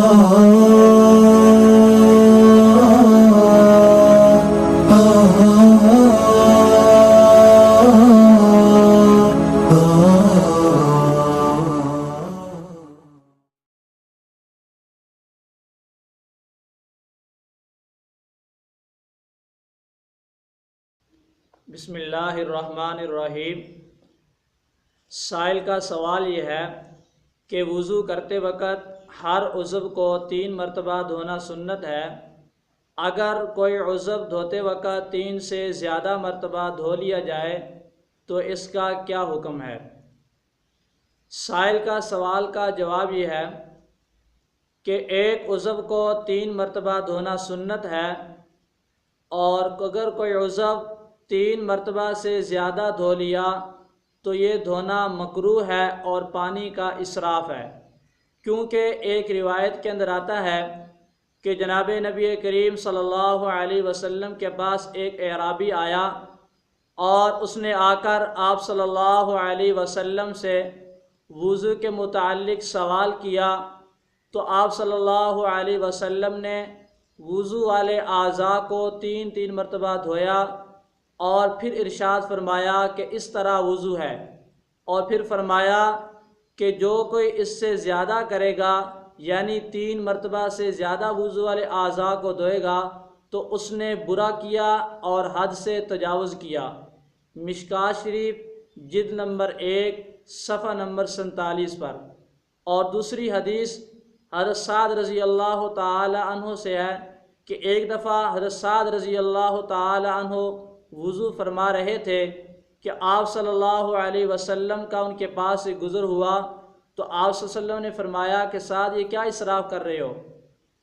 بسم اللہ الرحمن الرحیم۔ سائل کا سوال یہ ہے کہ وضو کرتے وقت ہر عضو کو 3 مرتبہ دھونا سنت ہے۔ اگر کوئی عضو دھوتے وقت 3 سے زیادہ مرتبہ دھو لیا جائے تو اس کا کیا حکم ہے؟ سائل کا سوال کا جواب یہ ہے کہ ایک عضو کو 3 مرتبہ دھونا سنت ہے، اور اگر کوئی عضو 3 مرتبہ سے زیادہ دھو لیا تو یہ دھونا مکروہ ہے اور پانی کا اسراف ہے، کیونکہ ایک روایت کے اندر آتا ہے کہ جناب نبی کریم صلی اللہ علیہ وسلم کے پاس ایک اعرابی آیا اور اس نے آ کر آپ صلی اللہ علیہ وسلم سے وضو کے متعلق سوال کیا، تو آپ صلی اللہ علیہ وسلم نے وضو والے اعضاء کو 3 مرتبہ دھویا اور پھر ارشاد فرمایا کہ اس طرح وضو ہے، اور پھر فرمایا کہ جو کوئی اس سے زیادہ کرے گا، یعنی 3 مرتبہ سے زیادہ وضو والے اعضاء کو دھوئے گا، تو اس نے برا کیا اور حد سے تجاوز کیا۔ مشکوٰۃ شریف جلد نمبر 1 صفحہ نمبر 47 پر۔ اور دوسری حدیث حضرت سعد رضی اللہ تعالی عنہ سے ہے کہ ایک دفعہ حضرت سعد رضی اللہ تعالی عنہ وضو فرما رہے تھے کہ آپ صلی اللہ علیہ وسلم کا ان کے پاس سے گزر ہوا، تو آپ صلی اللہ علیہ وسلم نے فرمایا کہ سعد یہ کیا اسراف کر رہے ہو؟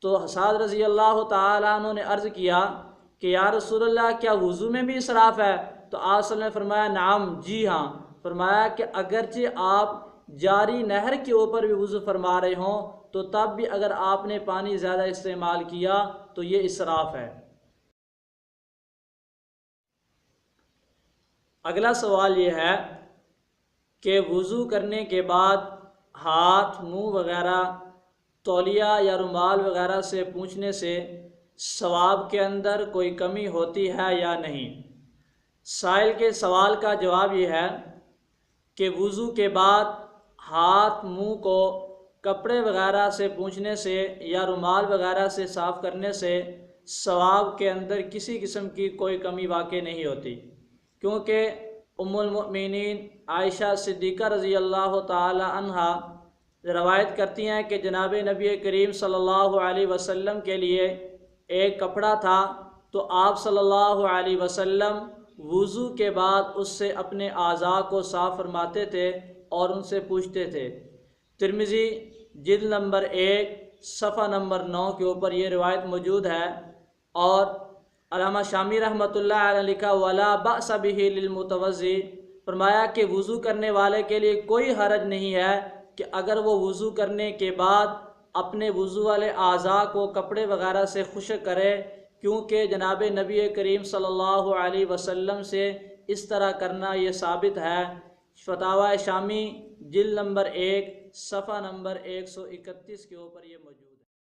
تو سعد رضی اللہ تعالی عنہ نے عرض کیا کہ یا رسول اللہ کیا وضو میں بھی اسراف ہے؟ تو آپ صلی اللہ علیہ وسلم نے فرمایا نعم، جی ہاں۔ فرمایا کہ اگرچہ آپ جاری نہر کے اوپر بھی وضو فرما رہے ہوں تو تب بھی اگر آپ نے پانی زیادہ استعمال کیا تو یہ اسراف ہے۔ اگلا سوال یہ ہے کہ وضو کرنے کے بعد ہاتھ، منہ وغیرہ تولیہ یا رومال وغیرہ سے پوچھنے سے ثواب کے اندر کوئی کمی ہوتی ہے یا نہیں؟ سائل کے سوال کا جواب یہ ہے کہ وضو کے بعد ہاتھ، منہ کو کپڑے وغیرہ سے پوچھنے سے یا رومال وغیرہ سے صاف کرنے سے ثواب کے اندر کسی قسم کی کوئی کمی واقع نہیں ہوتی، کیونکہ ام المؤمنین عائشہ صدیقہ رضی اللہ تعالی عنہا روایت کرتی ہیں کہ جناب نبی کریم صلی اللہ علیہ وسلم کے لیے ایک کپڑا تھا، تو آپ صلی اللہ علیہ وسلم وضو کے بعد اس سے اپنے اعضاء کو صاف فرماتے تھے اور ان سے پوچھتے تھے۔ ترمذی جلد نمبر 1 صفحہ نمبر 9 کے اوپر یہ روایت موجود ہے، اور علامہ شامی رحمۃ اللہ علیہ لکھا ولا بأس بہ للمتوضی، فرمایا کہ وضو کرنے والے کے لیے کوئی حرج نہیں ہے کہ اگر وہ وضو کرنے کے بعد اپنے وضو والے اعضاء کو کپڑے وغیرہ سے خشک کرے، کیونکہ جناب نبی کریم صلی اللہ علیہ وسلم سے اس طرح کرنا یہ ثابت ہے۔ فتاوی شامی جلد نمبر 1 صفحہ نمبر 131 کے اوپر یہ موجود